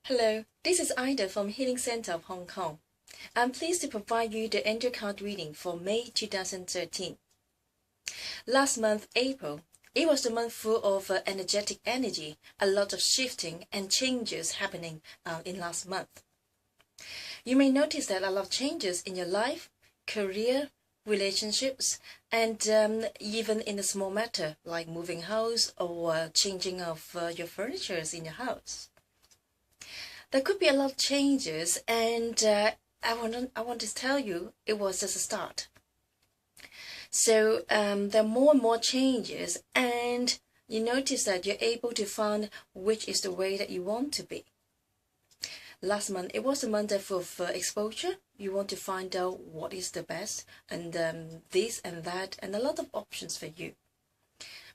Hello, this is Ida from Healing Center of Hong Kong. I'm pleased to provide you the angel card reading for May 2013. Last month, April, it was the month full of energetic energy, a lot of shifting and changes happening in last month. You may notice that a lot of changes in your life, career, relationships, and even in a small matter like moving house or changing of your furniture in your house. There could be a lot of changes, and I want to tell you it was just a start. So there are more and more changes, and you notice that you're able to find which is the way that you want to be. Last month, it was a month of exposure. You want to find out what is the best, and this and that, and a lot of options for you.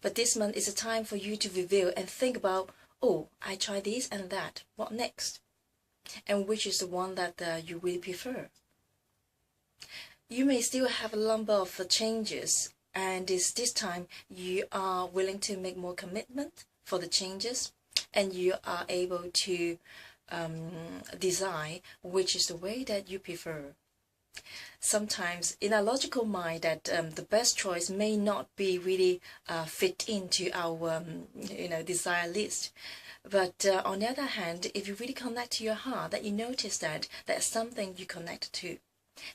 But this month is a time for you to reveal and think about, oh, I tried this and that, what next? And which is the one that you really prefer. You may still have a number of changes, and this time you are willing to make more commitment for the changes, and you are able to decide which is the way that you prefer. Sometimes in our logical mind that the best choice may not be really fit into our desire list. But on the other hand, if you really connect to your heart, that you notice that there's something you connect to.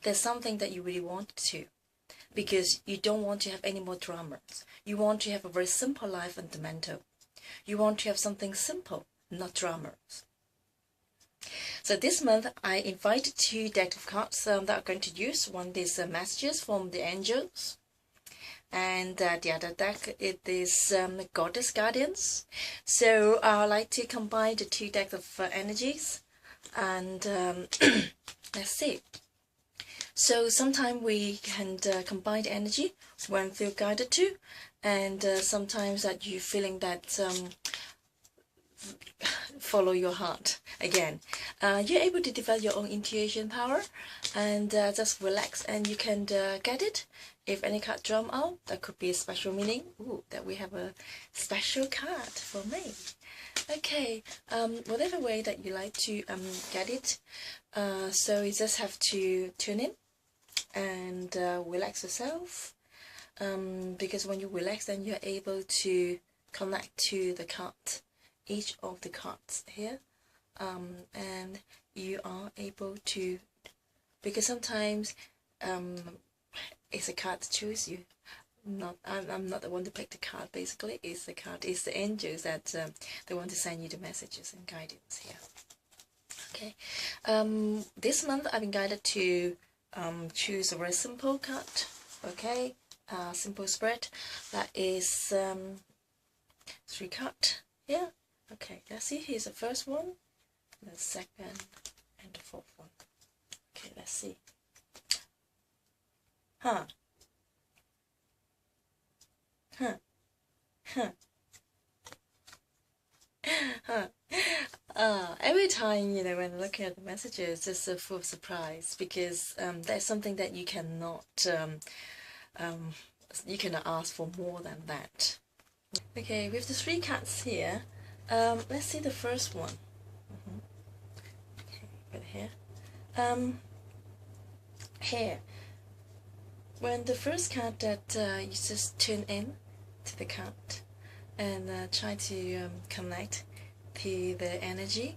There's something that you really want to. Because you don't want to have any more dramas. You want to have a very simple life fundamental. You want to have something simple, not dramas. So this month, I invited 2 decks of cards that I'm going to use. One is messages from the angels. And the other deck, it is Goddess Guardians. So I like to combine the 2 decks of energies. And let's see. So sometimes we can combine the energy when feel guided to. And sometimes that you're feeling that follow your heart again. You're able to develop your own intuition power and just relax, and you can get it. If any card drum out, that could be a special meaning. Ooh, that we have a special card for me. Okay, whatever way that you like to get it. So you just have to tune in and relax yourself. Because when you relax, then you're able to connect to the card, each of the cards here, and you are able to, because sometimes it's a card to choose you. I'm not the one to pick the card. Basically, it's the card. It's the angels that they want to send you the messages and guidance here. Okay. This month I've been guided to choose a very simple card. Okay. Simple spread. That is 3 cards. Yeah. Okay. Let's see. Here's the first one, the second, and the 4th one. Okay. Let's see. Huh. Every time, when looking at the messages, it's a full surprise, because there's something that you cannot ask for more than that. Okay, with the 3 cards here, let's see the first one. Okay, right here. Here. When the first card that you just tune in to the card and try to connect to the energy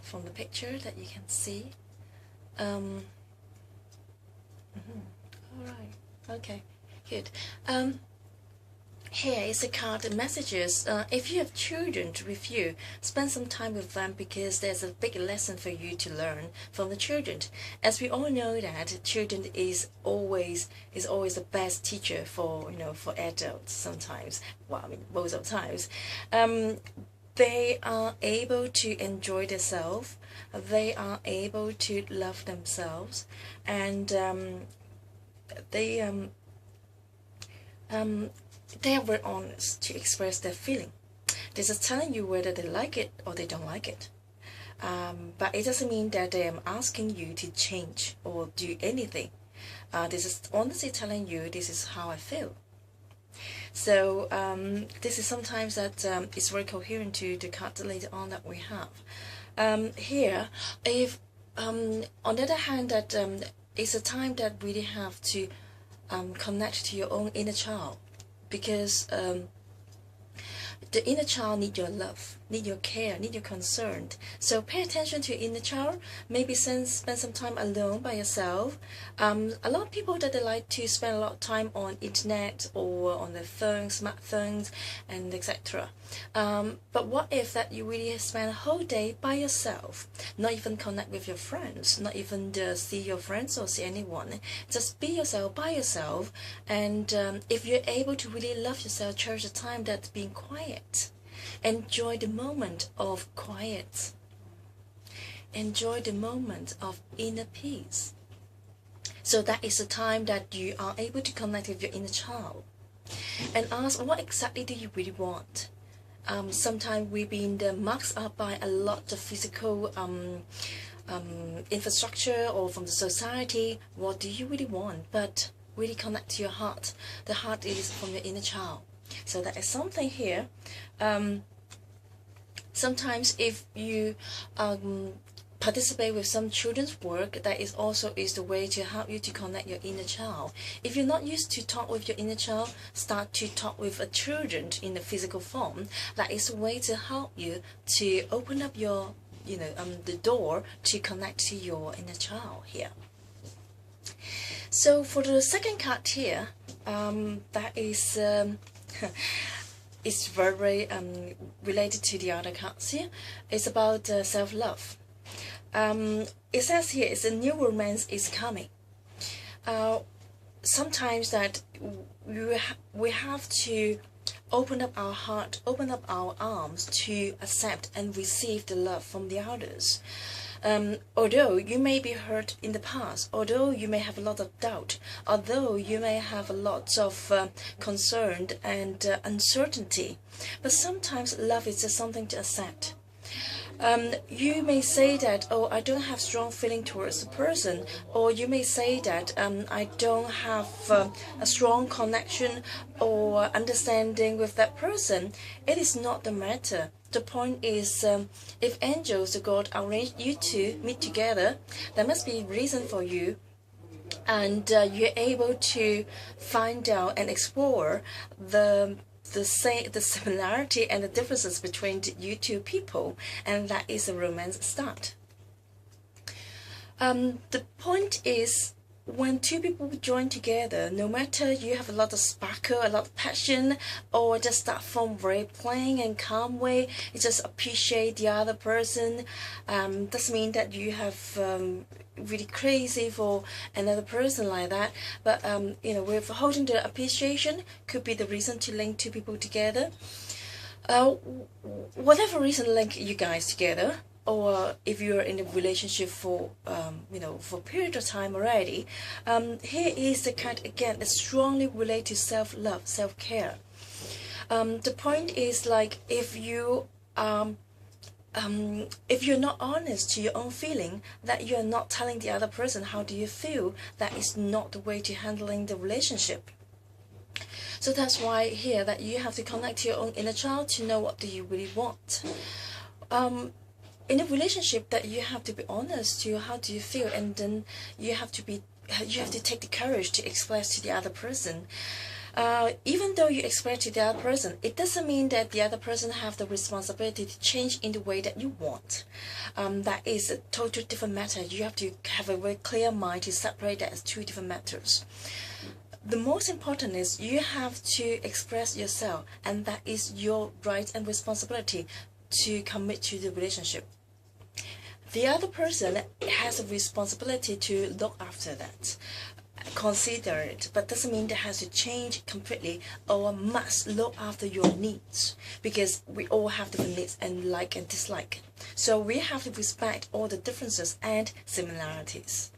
from the picture that you can see. Alright, okay, good. Here is a card messages. If you have children with you, spend some time with them, because there's a big lesson for you to learn from the children. As we all know that children is always the best teacher for for adults sometimes. Well, I mean most of the times. They are able to enjoy themselves. They are able to love themselves, and they are very honest to express their feeling. They're just telling you whether they like it or they don't like it. But it doesn't mean that they are asking you to change or do anything. This is honestly telling you, this is how I feel. So this is sometimes that is very coherent to the card later on that we have. Here, if on the other hand, that it's a time that really have to connect to your own inner child, because the inner child need your love, need your care, need your concern. So pay attention to your inner child. Maybe spend some time alone by yourself. A lot of people that they like to spend a lot of time on internet or on their phones, smartphones, and etc. But what if that you really spend a whole day by yourself, not even connect with your friends, not even see your friends or see anyone, just be yourself by yourself. And if you're able to really love yourself, cherish the time that's being quiet, enjoy the moment of quiet, enjoy the moment of inner peace. So that is the time that you are able to connect with your inner child and ask, what exactly do you really want? Sometimes we've been marked up by a lot of physical infrastructure or from the society. What do you really want? But really connect to your heart. The heart is from your inner child. So that is something here. Sometimes if you participate with some children's work, that is also the way to help you to connect your inner child. If you're not used to talk with your inner child, start to talk with a children in the physical form. That is a way to help you to open up your, the door to connect to your inner child here. So for the second card here, that is it's very related to the other cards here. It's about self-love. It says here it's a new romance is coming. Sometimes that we have to open up our heart, open up our arms to accept and receive the love from the others. Although you may be hurt in the past, although you may have a lot of doubt, although you may have a lot of concern and uncertainty, but sometimes love is just something to accept. You may say that, oh, I don't have strong feeling towards the person, or you may say that I don't have a strong connection or understanding with that person. It is not the matter. The point is, if angels or God arranged you to meet together, there must be a reason for you, and you're able to find out and explore the similarity and the differences between you two people, and that is a romance start. The point is, when two people join together, no matter you have a lot of sparkle, a lot of passion, or just start from very plain and calm way, you just appreciate the other person, doesn't mean that you have really crazy for another person like that, but with holding the appreciation could be the reason to link two people together. Whatever reason link you guys together, or if you're in a relationship for for a period of time already, here is the card again that strongly related to self-love, self-care. The point is, like, if you're not honest to your own feeling, that you're not telling the other person how do you feel, that is not the way to handling the relationship. So that's why here that you have to connect to your own inner child to know what do you really want. In a relationship, that you have to be honest to how do you feel, and then you have to take the courage to express to the other person. Even though you express to the other person, it doesn't mean that the other person have the responsibility to change in the way that you want. That is a totally different matter. You have to have a very clear mind to separate that as two different matters. The most important is you have to express yourself, and that is your right and responsibility to commit to the relationship. The other person has a responsibility to look after that, consider it, but doesn't mean that has to change completely or must look after your needs, because we all have different needs and like and dislike. So we have to respect all the differences and similarities.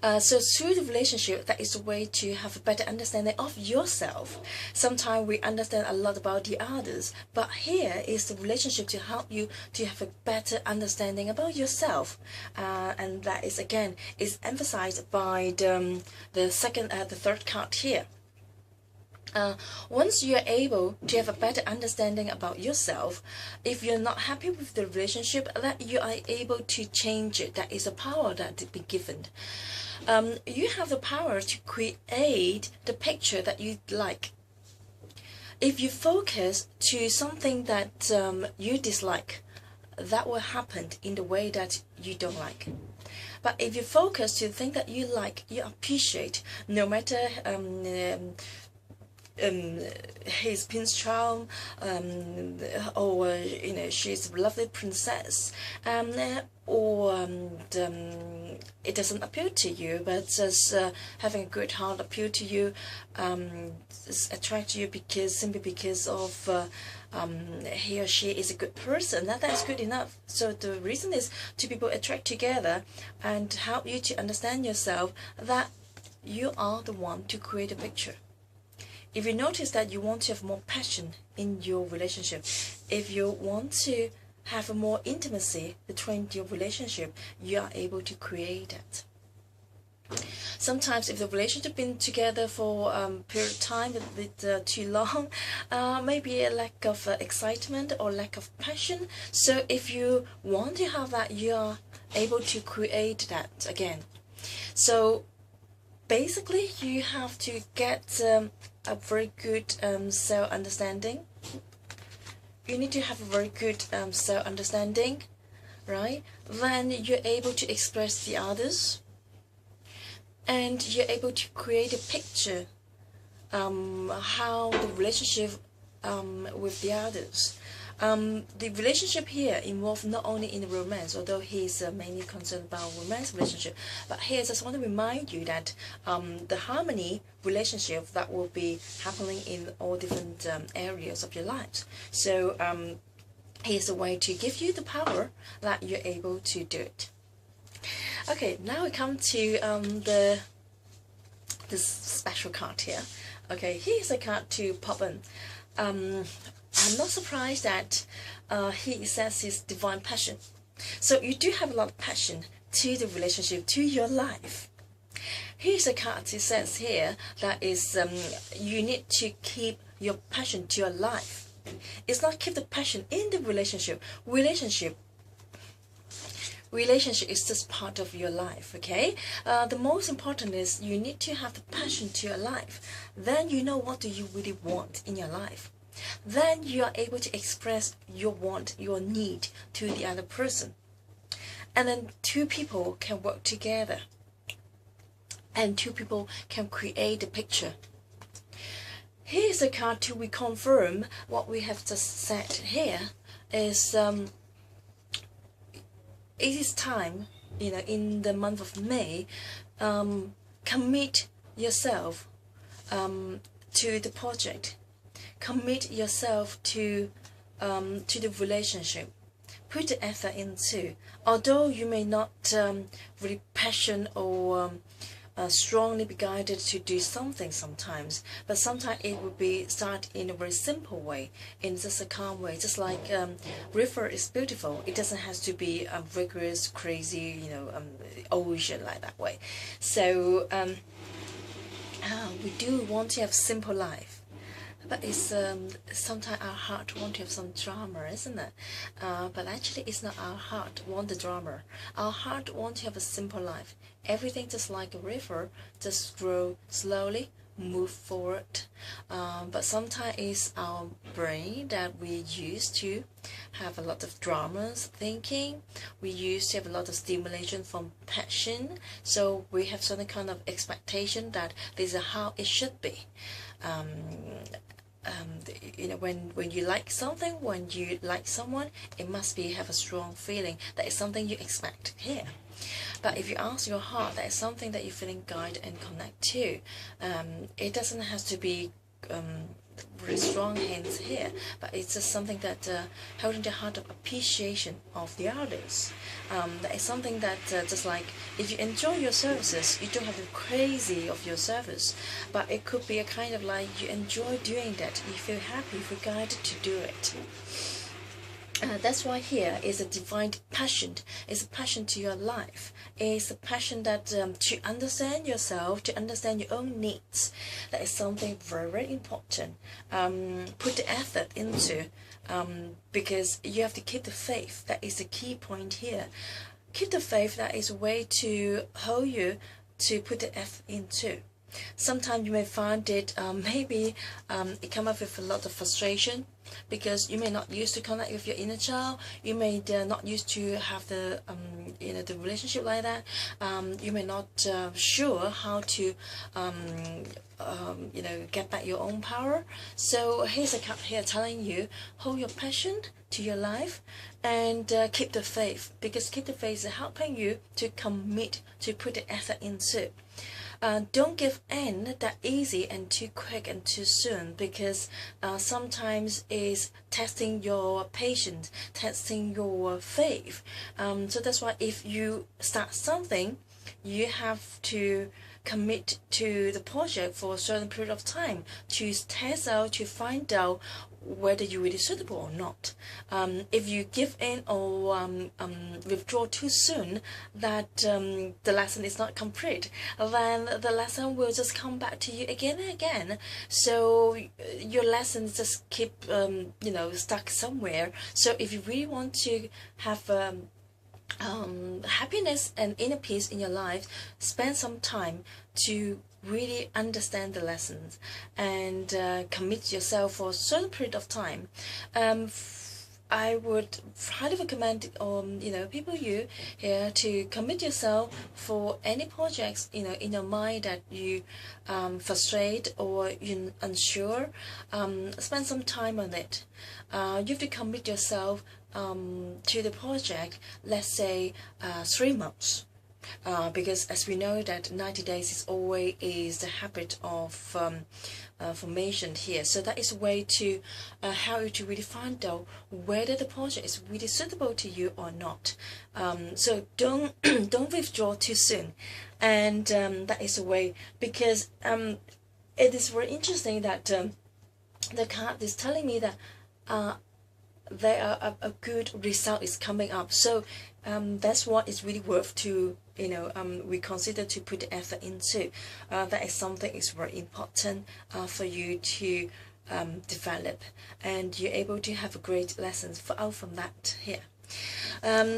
So through the relationship, that is a way to have a better understanding of yourself. Sometimes we understand a lot about the others, but here is the relationship to help you to have a better understanding about yourself. And that is again is emphasized by the third card here. Once you are able to have a better understanding about yourself, if you're not happy with the relationship, that you are able to change it. That is a power that is been given. You have the power to create the picture that you like. If you focus to something that you dislike, that will happen in the way that you don't like. But if you focus to the thing that you like, you appreciate, no matter his Prince Charles, or she's a lovely princess, or it doesn't appeal to you, but just having a good heart appeal to you, attract you simply because of he or she is a good person. That's good enough. So the reason is two people attract together and help you to understand yourself, that you are the one to create a picture. If you notice that you want to have more passion in your relationship, if you want to have a more intimacy between your relationship, you are able to create it. Sometimes if the relationship been together for a period of time a bit too long, maybe a lack of excitement or lack of passion. So if you want to have that, you are able to create that again. So basically you have to get a very good self-understanding. You need to have a very good self-understanding, right? Then you're able to express the others, and you're able to create a picture how the relationship with the others. The relationship here involved not only in the romance, although he's mainly concerned about romance relationship, but here I just want to remind you that the harmony relationship that will be happening in all different areas of your lives. So here's a way to give you the power that you're able to do it. Okay, now we come to this special card here. Okay, here's a card to pop in. I'm not surprised that he says his divine passion. So you do have a lot of passion to the relationship, to your life. Here's a card. It says here that is you need to keep your passion to your life. It's not keep the passion in the relationship. Relationship is just part of your life, okay? The most important is you need to have the passion to your life. Then you know what do you really want in your life. Then you are able to express your want, your need to the other person. And then two people can work together. And two people can create a picture. Here's a card to reconfirm what we have just said here is it is time, in the month of May, commit yourself to the project. Commit yourself to the relationship. Put the effort into. Although you may not really passionate or strongly be guided to do something sometimes, but sometimes it will be start in a very simple way, in just a calm way. Just like river is beautiful, it doesn't have to be a rigorous, crazy, ocean like that way. So we do want to have simple life. But it's sometimes our heart want to have some drama, isn't it? But actually, it's not our heart want the drama. Our heart want to have a simple life. Everything just like a river, just grow slowly, move forward. But sometimes it's our brain that we use to have a lot of dramas, thinking. We used to have a lot of stimulation from passion. So we have some kind of expectation that this is how it should be. When you like something, when you like someone, it must be have a strong feeling. That is something you expect here. But if you ask your heart, that is something that you're feeling guide and connect to. It doesn't have to be really strong hands here, but it's just something that holding the heart of appreciation of the others. That is something that just like if you enjoy your services, you don't have to be crazy of your service, but it could be a kind of like you enjoy doing that, you feel happy, you feel guided to do it. That's why here is a divine passion. It's a passion to your life. It's a passion that to understand yourself, to understand your own needs. That is something very, very important. Put the effort into, because you have to keep the faith. That is the key point here. Keep the faith. That is a way to hold you to put the effort into. Sometimes you may find it maybe it come up with a lot of frustration because you may not used to connect with your inner child. You may not used to have the the relationship like that. You may not sure how to get back your own power. So here's a card here telling you hold your passion to your life and keep the faith, because keep the faith is helping you to commit, to put the effort into. Don't give in that easy and too quick and too soon, because sometimes it's testing your patience, testing your faith. So that's why if you start something, you have to commit to the project for a certain period of time to test out, to find out whether you're really suitable or not. If you give in or withdraw too soon, that the lesson is not complete, then the lesson will just come back to you again and again. So your lessons just keep stuck somewhere. So if you really want to have happiness and inner peace in your life, spend some time to really understand the lessons and commit yourself for a certain period of time. I would highly recommend people you here to commit yourself for any projects in your mind that you frustrate or you're unsure. Spend some time on it. You have to commit yourself to the project, let's say 3 months. Because as we know that 90 days is always the habit of formation here. So that is a way to help you to really find out whether the project is really suitable to you or not. So don't withdraw too soon, and that is a way, because it is very interesting that the card is telling me that there are a good result is coming up. So that's what is really worth to we consider to put the effort into. That is something is very important for you to develop, and you're able to have a great lessons out from that here.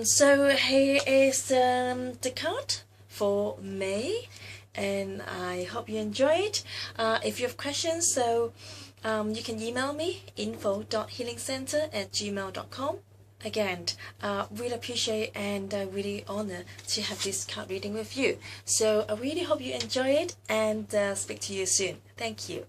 So here is the card for May, and I hope you enjoy it. If you have questions, so you can email me info.healingcenter@gmail.com. Again, really appreciate and really honor to have this card reading with you. So I really hope you enjoy it, and speak to you soon. Thank you.